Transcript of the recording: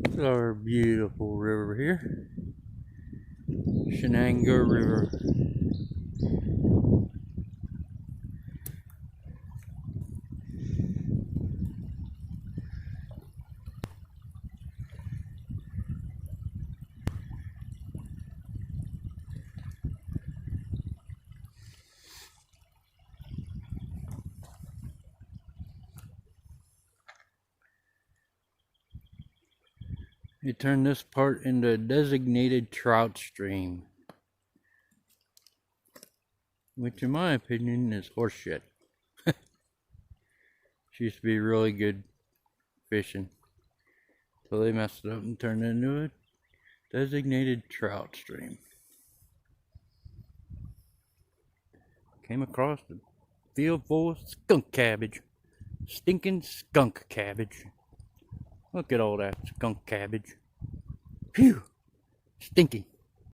It's our beautiful river here, Shenango River. You turn this part into a designated trout stream, which in my opinion is horseshit. She used to be really good fishing, so they messed it up and turned it into a designated trout stream. Came across a field full of skunk cabbage. Stinking skunk cabbage. Look at all that skunk cabbage. Phew! Stinky.